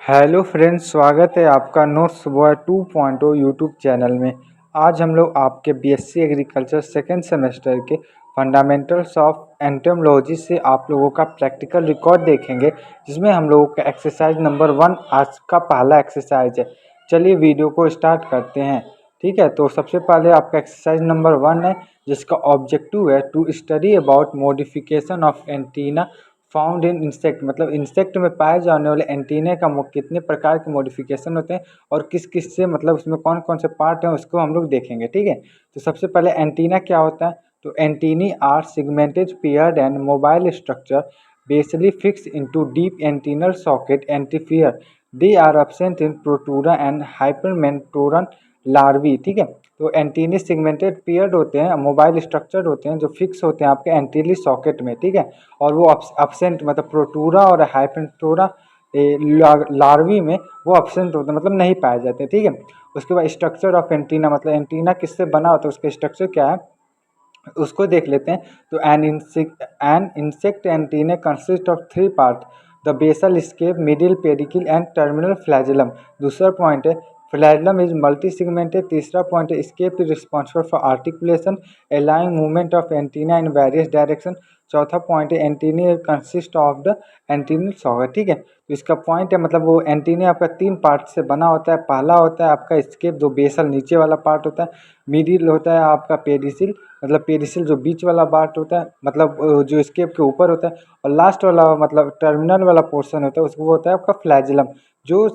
Hello friends, स्वागत है आपका नो सुबह 2.0 यूट्यूब चैनल में। आज हम लोग आपके बीएससी एग्रीकल्चर सेकेंड सेमेस्टर के फंडामेंटल्स ऑफ एंटोमोलॉजी से आप लोगों का प्रैक्टिकल रिकॉर्ड देखेंगे, जिसमें हम लोगों का एक्सरसाइज नंबर 1 आज का पहला एक्सरसाइज है। चलिए वीडियो को स्टार्ट करते हैं। ठीक है, तो सबसे पहले आपका एक्सरसाइज नंबर 1 है, जिसका ऑब्जेक्टिव है to study about modification of antenna found in insect. मतलब इंसेक्ट में पाए जाने वाले एंटीने का कितने प्रकार के मॉडिफिकेशन होते हैं और किस किस से, मतलब उसमें कौन कौन से पार्ट हैं, उसको हम लोग देखेंगे। ठीक है, तो सबसे पहले एंटीना क्या होता है। तो antennae are segmented paired and mobile structure basally fix into deep antennal socket antennifer. They are absent in Protura and hymenopteran larvae. ठीक है, तो एंटीनी सिगमेंटेड पेयर्ड होते हैं, मोबाइल स्ट्रक्चर होते हैं, जो फिक्स होते हैं आपके एंटीली सॉकेट में। ठीक है, और वो अब्सेंट मतलब प्रोटूरा और हाइपेंटोरा लार्वी में वो अब्सेंट होते हैं, मतलब नहीं पाए जाते। ठीक है, उसके बाद स्ट्रक्चर ऑफ एंटीना, मतलब एंटीना किससे बना होता है, उसका स्ट्रक्चर क्या है उसको देख लेते हैं। तो an insect antenna consist of 3 part, the basal scape, middle pedicel and terminal flagellum. दूसरा पॉइंट है फ्लैजिलम इज मल्टी सिगमेंटेड। तीसरा पॉइंट है scape is responsible for articulation allowing movement of antenna in various direction. चौथा point है antenna consist of the antennal socket. ठीक है, तो इसका पॉइंट है मतलब वो एंटीना आपका 3 पार्ट से बना होता है। पहला होता है आपका स्केप, जो बेसल नीचे वाला पार्ट होता है। मिडिल होता है आपका पेडिसिल, मतलब पेडिसिल जो बीच वाला पार्ट होता है, मतलब जो स्केप के ऊपर होता है। और लास्ट वाला मतलब टर्मिनल वाला पोर्शन होता है, उसको होता है आपका फ्लैजिलम, जो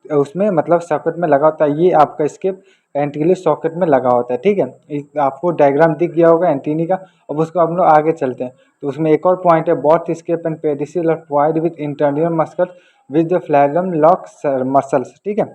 उसमें मतलब सॉकेट में लगा होता है। ये आपका स्केप एंटीली सॉकेट में लगा होता है। ठीक है, आपको डायग्राम दिख गया होगा एंटीनी का। अब उसको हम लोग आगे चलते हैं। तो उसमें एक और पॉइंट है both scape and pedicel are provide with internal muscle with the flagellum lock muscles. ठीक है,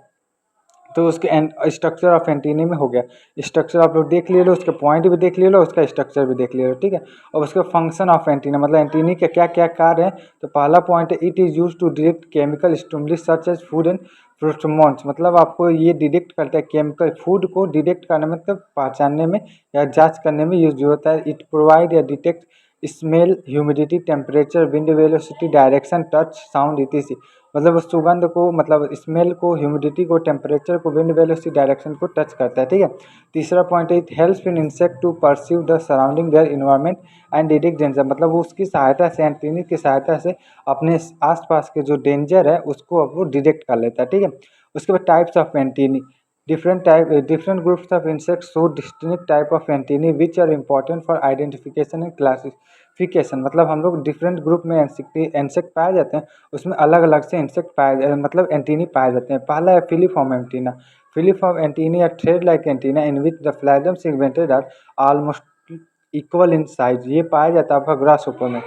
तो उसके स्ट्रक्चर ऑफ एंटीनी में हो गया। स्ट्रक्चर आप लोग देख ले लो, उसके पॉइंट भी देख ले लो, उसका स्ट्रक्चर भी देख ले लो। ठीक है, और उसके फंक्शन ऑफ एंटीना, मतलब एंटीनी के क्या क्या कार्य है। तो पहला पॉइंट है it is use to detect chemical stimuli such as food and pheromones. मतलब आपको ये डिटेक्ट करता है केमिकल, फूड को डिटेक्ट करने में, मतलब पहचानने में या जांच करने में यूज होता है। इट प्रोवाइड या detect smell, humidity, temperature, wind velocity, direction, touch, sound इत्यादि। मतलब उस सुगंध को, मतलब स्मेल को, ह्यूमिडिटी को, टेम्परेचर को, विंड वेलोसिटी, डायरेक्शन को टच करता है। ठीक है, तीसरा पॉइंट है it helps in insect to perceive the surrounding their environment and detect danger. मतलब वो उसकी सहायता से, एंटीनी की सहायता से अपने आसपास के जो डेंजर है उसको अब वो डिटेक्ट कर लेता है। ठीक है, उसके बाद types of antennae, different groups of insects show distinct type of antennae which are important for identification and classification। मतलब हम लोग डिफरेंट ग्रुप में इंसेक्ट पाए जाते हैं, उसमें अलग अलग से इंसेक्ट मतलब एंटीनी पाए जाते हैं। पहला है filiform antenna. Filiform antenna thread like antenna in which the flagellum segmented are almost equal in size. ये पाया जाता है आपका ग्रास ऊपर में।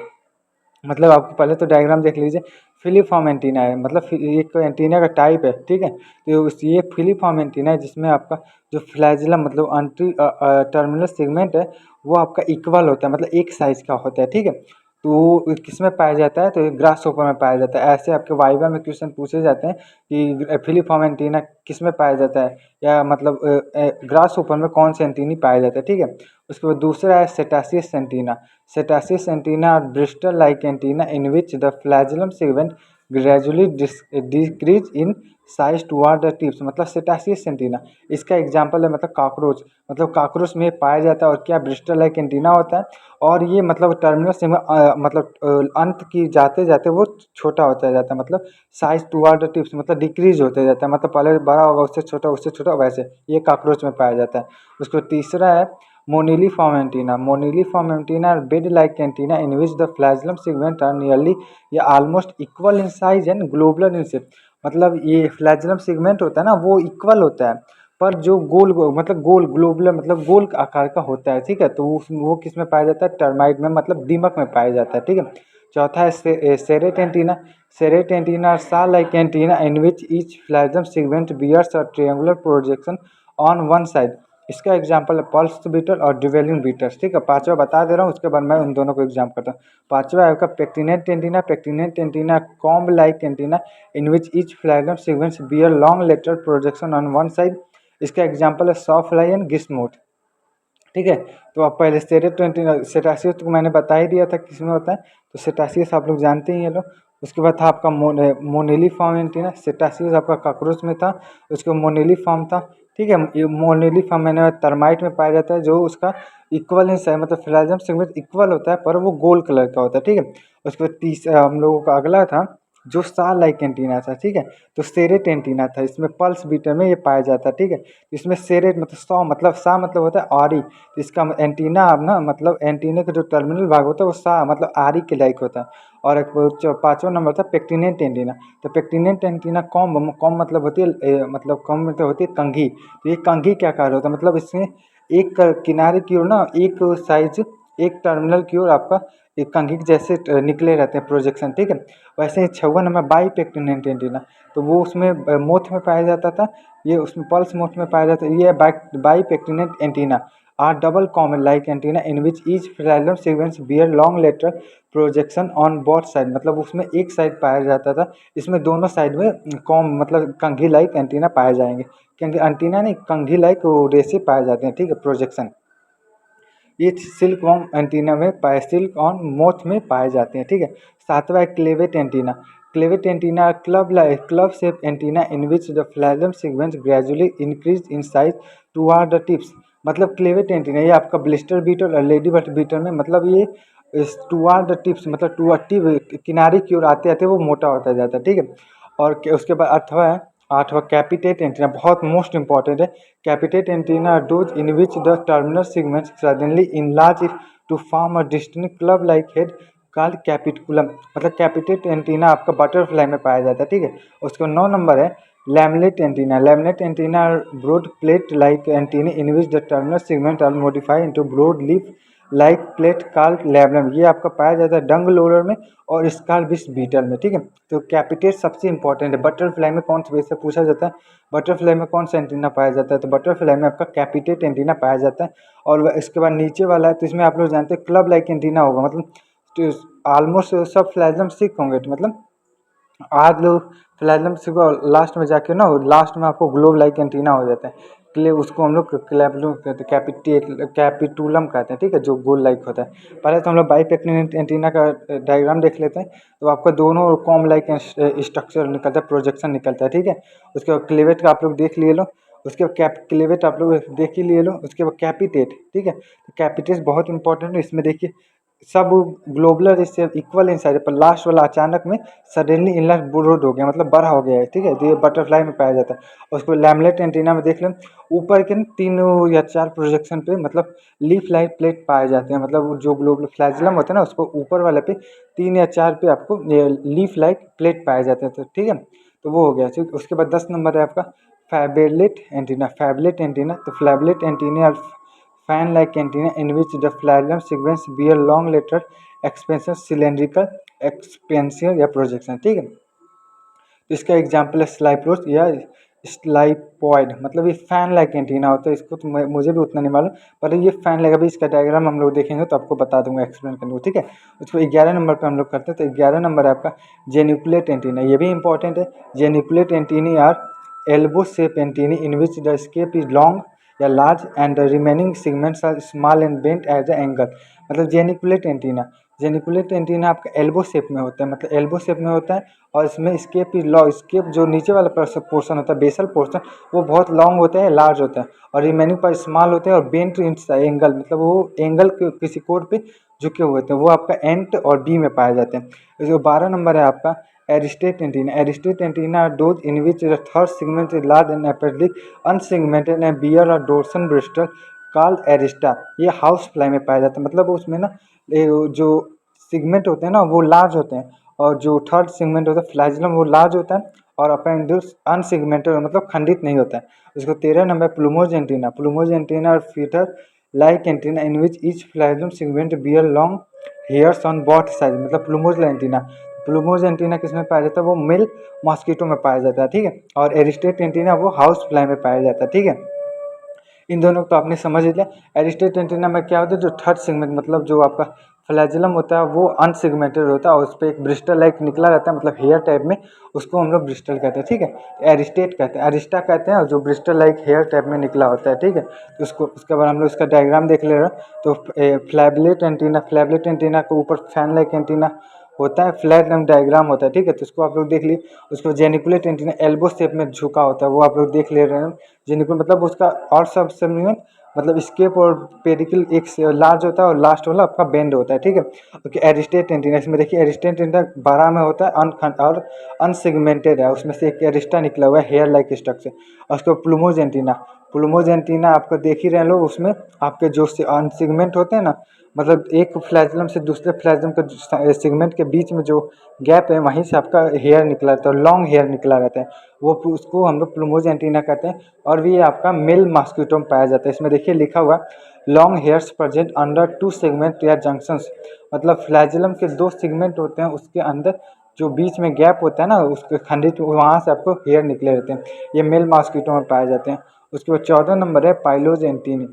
मतलब आपको पहले तो डायग्राम देख लीजिए। फिलीफॉर्म एंटीना है, मतलब एक एंटीना का टाइप है। ठीक है, तो ये फिलीफॉर्म एंटीना है जिसमें आपका जो फ्लैजिलम मतलब अंटी टर्मिनल सेगमेंट है वो आपका इक्वल होता है, मतलब एक साइज का होता है। ठीक है, तो किस में पाया जाता है, तो ग्रास ऊपर में पाया जाता है। ऐसे आपके वाइवा में क्वेश्चन पूछे जाते हैं कि फिलीफॉर्म एंटीना किस में पाया जाता है, या मतलब ग्रास ऊपर में कौन से एंटीनी पाया जाता है। ठीक है, उसके बाद दूसरा है सेटासियस antenna. Cetaceous antenna are bristle-like antenna in which the flagellum segment gradually decrease in size toward the tips। मतलब सेटासियस एंटीना, इसका एग्जाम्पल है मतलब कॉकरोच। मतलब कॉकरोच में पाया जाता है और क्या ब्रिस्टल लाइक एंटीना होता है। और ये मतलब टर्मिनल से मतलब अंत की जाते जाते वो छोटा होता जाता है, मतलब साइज टुवार्ड द टिप्स, मतलब डिक्रीज होते जाता है। मतलब पहले बड़ा होगा उससे छोटा वैसे ये कॉकरोच में पाया जाता है। उसको तीसरा है moniliform antenna. Moniliform antenna are bed-like antenna in which the flagellum segment are nearly या almost equal in size and globular in shape। मतलब ये फ्लैजिलम सेगमेंट होता है ना, वो इक्वल होता है, पर जो मतलब गोल ग्लोबुलर मतलब गोल आकार का होता है। ठीक है, तो वो किस में पाया जाता है, टर्माइट में, मतलब दीमक में पाया जाता है। ठीक है, चौथा है serrate antenna. Serrate antenna saw like antenna in which each flagellum segment bears a triangular projection on one side। इसका एग्जाम्पल है पल्स बीटल और ड्यूवेलिंग बीटल्स। ठीक है, पांचवा बता दे रहा हूँ, उसके बाद मैं उन दोनों को एग्जाम करता हूँ। पांचवा है आपका pectinate antenna. Pectinate antenna comb like antenna in which each flagellum sequence bear long lateral projection on one side. इसका एग्जाम्पल है सॉफ्ट लाइन गिस्मोट। ठीक है, तो अब पहले सेरेट एंटीना, सेटासियस को मैंने बता ही दिया था किसमें होता है, तो सेटासियस आप लोग जानते ही हैं लोग। उसके बाद था आपका मोनेलिफॉर्म एंटीना, सेटासिस आपका कॉकरोच में था, उसके मोनेलिफॉर्म था। ठीक है, ये मोनेलिफॉर्म मैंने टर्माइट में पाया जाता है, जो उसका इक्वल इन साइज मतलब फ्लैजम सेगमेंट इक्वल होता है, पर वो गोल्ड कलर का होता है। ठीक है, उसके बाद तीसरा हम लोगों का अगला था जो स्टार लाइक एंटीना था। ठीक है, तो सेरेट एंटीना था, इसमें पल्स बीटर में ये पाया जाता है। ठीक है, इसमें सेरेट मतलब सौ मतलब सा मतलब होता है आरी, तो इसका एंटीना अब ना मतलब एंटीना का जो टर्मिनल भाग होता है वो सा मतलब आरी के लाइक होता है। और एक पाँचवा नंबर था पेक्टिनेंट एंटीना। तो पेक्टिनेंट एंटीना कॉम कॉम मतलब होती है मतलब कॉम मतलब होती है कंघी। तो ये कंघी क्या कार्य होता है, मतलब इसमें एक किनारे की ओर ना एक साइज एक टर्मिनल की ओर आपका एक कंघी के जैसे निकले रहते हैं प्रोजेक्शन। ठीक है, वैसे ही छवा नंबर बाई पेक्टिनेंट एंटीना, तो वो उसमें मोथ में पाया जाता था, ये उसमें पल्स मोथ में पाया जाता है। ये bipectinate antenna are double common like antenna in which each flagellum sequence bear long lateral projection on both side, मतलब उसमें एक साइड पाया जाता था, इसमें दोनों साइड में कॉम मतलब कंघी लाइक एंटीना पाए जाएंगे, क्योंकि एंटीना नहीं कंघी लाइक रेसे पाए जाते हैं। ठीक है, प्रोजेक्शन ये सिल्क वॉर्म एंटीना में पाए सिल्क ऑन मोथ में पाए जाते हैं। ठीक है, सातवां है clavate antenna. Clavate antenna club shape antenna in which the flagellum sequence gradually increase in size toward the tips, मतलब क्लेवेट एंटीना ये आपका ब्लिस्टर बीटर और लेडी बर्ड बीटर में मतलब ये टुवार्ड द टिप्स मतलब टू टिप किनारे की ओर आते आते वो मोटा होता जाता है। ठीक है, और उसके बाद अथवा है आठवां कैपिटेट एंटीना, बहुत मोस्ट इंपॉर्टेंट है। Capitate antenna those in which the terminal segments suddenly enlarge to form a distinct club like head called capitulum, मतलब कैपिटेट एंटीना आपका बटरफ्लाई में पाया जाता है। ठीक है, उसका 9 नंबर है lamellate antenna. Lamellate antenna broad plate like antenna in which the terminal segment are modified into broad leaf like plate called lamellae, ये आपका पाया जाता है डंग लोरर में और स्कार्बिस बीटल में। ठीक है, तो कैपिटेट सबसे इंपॉर्टेंट है। बटरफ्लाई में कौन सा वैसे पूछा जाता है, बटरफ्लाई में कौन सा एंटीना पाया जाता है, तो बटरफ्लाई में आपका कैपिटेट एंटीना पाया जाता है। और इसके बाद नीचे वाला है, तो इसमें आप लोग जानते हैं क्लब लाइक एंटीना होगा, मतलब तो ऑलमोस्ट सब फ्लैजम सिक होंगे, तो मतलब आज लोग फ्लैजम सिक लास्ट में जाके ना लास्ट में आपको ग्लोब लाइक एंटीना हो जाता है, क्ले उसको हम लोग क्लैपलू कहते हैं, कैपिटुलम कहते हैं। ठीक है, जो गोल लाइक होता है। पहले तो हम लोग बाईपेक्टिनेंट एंटीना का डायग्राम देख लेते हैं, तो आपका दोनों कॉम लाइक स्ट्रक्चर निकलता है, प्रोजेक्शन निकलता है। ठीक है, उसके बाद क्लेवेट का आप लोग देख लिए लो, उसके बाद क्लेवेट आप लोग देख ही लिए लो, उसके बाद कैपिटेट। ठीक है, तो कैपिटेट बहुत इंपॉर्टेंट है, इसमें देखिए सब ग्लोबुलर इससे इक्वल इन साइज, पर लास्ट वाला अचानक में सडनली इनलर ब्रोड हो गया मतलब बड़ा हो गया है। ठीक है, तो ये बटरफ्लाई में पाया जाता है। और उसको लैमलेट एंटीना में देख लें, ऊपर के 3 या 4 प्रोजेक्शन पे मतलब लीफ लाइक प्लेट पाए जाते हैं, मतलब जो ग्लोबुलर फ्लैजिलम होता है ना उसको ऊपर वाले पे 3 या 4 पे आपको लीफ लाइक प्लेट पाए जाते हैं। तो ठीक है, तो वो हो गया। ठीक, उसके बाद 10 नंबर है आपका फैबलेट एंटीना। फैबलेट एंटीना, तो फ्लैबलेट antenna fan like antenna in which the phloem sequence bear long lateral expansion cylindrical expansion या projection। ठीक है, तो इसका एग्जाम्पल है स्लाइप्रोस या स्लाइपॉइड, मतलब ये फैन लाइक एंटीना होता है। इसको तो मुझे भी उतना नहीं मालूम, पर ये फैन लाइक, अभी इसका डायग्राम हम लोग देखेंगे तो आपको बता दूंगा, एक्सप्लेन करूँगा। ठीक है, उसको 11 नंबर पे हम लोग करते हैं, तो 11 नंबर है आपका जेनिकुलेट एंटीना, ये भी इंपॉर्टेंट है। Geniculate antennae are elbow shape antennae in which the scape is long या large and the remaining segments are small and bent at the angle, मतलब जेनिकुलेट एंटीना। जेनिकुलेट एंटीना आपका elbow shape में होता है, मतलब elbow shape में होता है, और इसमें स्केप इज लॉन्ग, स्केप जो नीचे वाला पोर्शन होता है बेसल पोर्शन वो बहुत लॉन्ग होता है, लार्ज होता है, और रिमेनिंग पर स्मॉल होते हैं और बेंट इन एंगल, मतलब वो एंगल किसी कोड पे झुके हुए होते हैं, वो आपका एंट और बी में पाए जाते हैं। जो 12 नंबर है आपका aristate antenna. Aristate antenna those in which the third segment is large and apically unsegmented and bear और डोर्सन ब्रिस्टल कॉल्ड एरिस्टा, ये हाउस फ्लाई में पाया जाता है, मतलब उसमें ना जो सेगमेंट होते हैं ना वो लार्ज होते हैं, और जो थर्ड सेगमेंट होता है फ्लैजिलम वो लार्ज होता है, और अपेंडिक्स अनसेगमेंटेड मतलब खंडित नहीं होता है। उसको 13 number plumose antenna. Plumose antenna और feather like antenna in which each flagellum segment bear long hairs on both side, मतलब प्लूमोज एंटीना। प्लूमोज एंटीना किस में पाया जाता है, वो मेल मॉस्किटो में पाया जाता है। ठीक है, और एरिस्टेट एंटीना वो हाउस फ्लाई में पाया जाता है। ठीक है, इन दोनों को तो आपने समझ लिया। एरिस्टेट एंटीना में क्या होता है, जो थर्ड सेगमेंट मतलब जो आपका फ्लैजिलम होता है वो अनसेगमेंटेड होता है, और उस पर एक ब्रिस्टल लाइक निकला रहता है, मतलब हेयर टाइप में, उसको हम लोग ब्रिस्टल कहते हैं। ठीक है, एरिस्टेट कहते हैं, एरिस्टा कहते हैं, और जो ब्रिस्टल लाइक हेयर टाइप में निकला होता है। ठीक है, तो उसको उसके बाद हम लोग इसका डायग्राम देख ले रहे हैं। तो फ्लैबलेट एंटीना के ऊपर फैन लाइक एंटीना, होता है, फ्लैट लैम्प डायग्राम होता है, ठीक है। तो उसको आप लोग देख लीजिए। उसको जेनिकुलेट एंटीना एल्बो शेप में झुका होता है, वो आप लोग देख ले रहे हैं। जेनिकुलेट मतलब उसका और सब में मतलब स्केप और पेडिकल एक से लार्ज होता है और लास्ट वाला आपका बेंड होता है, ठीक है। ओके, एरिस्टेट एंटीना, इसमें देखिए एरिस्टेट एंटीना बड़ा में होता है और अनसेगमेंटेड है, उसमें से एक एरिस्टा निकला हुआ है हेयर लाइक स्ट्रक्चर। और उसको प्लूमोज एंटीना, प्लूमोज एंटीना आपको देख ही रहे हैं लोग, उसमें आपके जो अनसेगमेंट होते हैं ना, मतलब एक फ्लैजलम से दूसरे फ्लैजलम के सेगमेंट के बीच में जो गैप है वहीं से आपका हेयर निकला रहता है, लॉन्ग हेयर निकला रहता है, वो उसको हम लोग प्लूमोज एंटीना कहते हैं। और भी ये आपका मेल मॉस्किटो में पाया जाता है। इसमें देखिए लिखा हुआ long hairs present under to segment या जंक्शंस, मतलब फ्लैजलम के दो सेगमेंट होते हैं, उसके अंदर जो बीच में गैप होता है ना, उसके खंडित वहाँ से आपको हेयर निकले रहते हैं। ये मेल मॉस्किटो में पाए जाते हैं। उसके बाद 14 नंबर है पाइलोज antennae.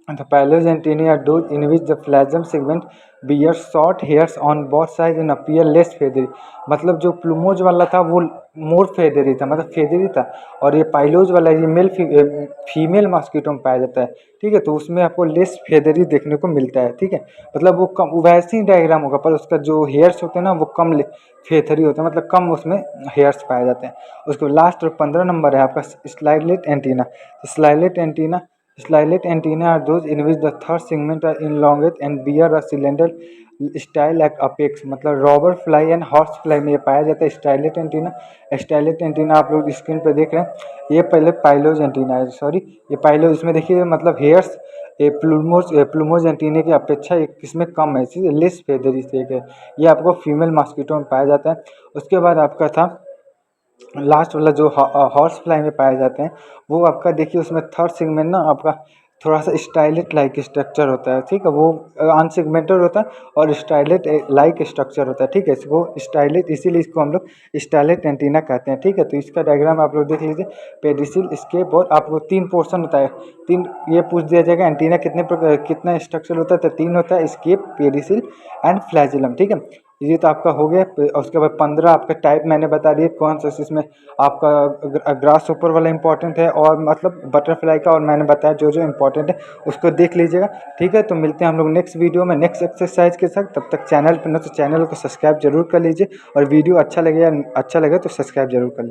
The pillows antennae are those in which the phloem segment bears short hairs on both sides and appear less feathery। मतलब जो प्लूमोज वाला था वो मोर फेदरी था, मतलब फेदरी था। और ये पाइलोज वाला ये फीमेल मॉस्किटो में पाया जाता है, ठीक है। तो उसमें आपको लेस फेदरी देखने को मिलता है, ठीक है। मतलब वो कम वैसे ही डायग्राम होगा, पर उसका जो हेयर्स होते हैं ना वो कम फेथरी होते हैं, मतलब कम उसमें हेयर्स पाए जाते हैं। उसके लास्ट और 15 नंबर है आपका stylate antenna. Stylate antenna, Slilet antennae are those in which the third segment are elongate and bear a cylinder style एक अपेक्स, मतलब robber fly and horse fly में ये पाया जाता है स्टाइलेट एंटीना। स्टाइलेट एंटीना आप लोग स्क्रीन पर देख रहे हैं, ये पहले पाइलोज एंटीना है, सॉरी ये पाइलोज। इसमें देखिए मतलब हेयर्स प्लूमोज एंटीना की अपेक्षा इसमें कम है, इसीलिए लेस फेदरी से है। ये आपको फीमेल मॉस्किटो में पाया जाता है। उसके बाद आपका था लास्ट वाला जो हॉर्स फ्लाई में पाए जाते हैं, वो आपका देखिए उसमें थर्ड सेगमेंट ना आपका थोड़ा सा स्टाइलेट लाइक स्ट्रक्चर होता है, ठीक है। वो अनसेगमेंटेड होता है और स्टाइलेट लाइक स्ट्रक्चर होता है, ठीक है। इसको स्टाइलेट, इसीलिए इसको हम लोग स्टाइलेट एंटीना कहते हैं, ठीक है। तो इसका डायग्राम आप लोग देख लीजिए, पेडिसिल, स्केप, और आपको 3 पोर्शन होता है। 3 ये पूछ दिया जाएगा एंटीना कितना स्ट्रक्चर होता है, तो 3 होता है, स्केप, पेडिसिल एंड फ्लैजिलम, ठीक है। ये तो आपका हो गया। उसके बाद 15 आपका टाइप मैंने बता दिए कौन सा इसमें आपका ग्रास ऊपर वाला इंपॉर्टेंट है, और मतलब बटरफ्लाई का, और मैंने बताया जो जो इंपॉर्टेंट है उसको देख लीजिएगा, ठीक है। तो मिलते हैं हम लोग नेक्स्ट वीडियो में नेक्स्ट एक्सरसाइज के साथ। तब तक चैनल पर न तो चैनल को सब्सक्राइब जरूर कर लीजिए, और वीडियो अच्छा लगे तो सब्सक्राइब जरूर कर लीजिए।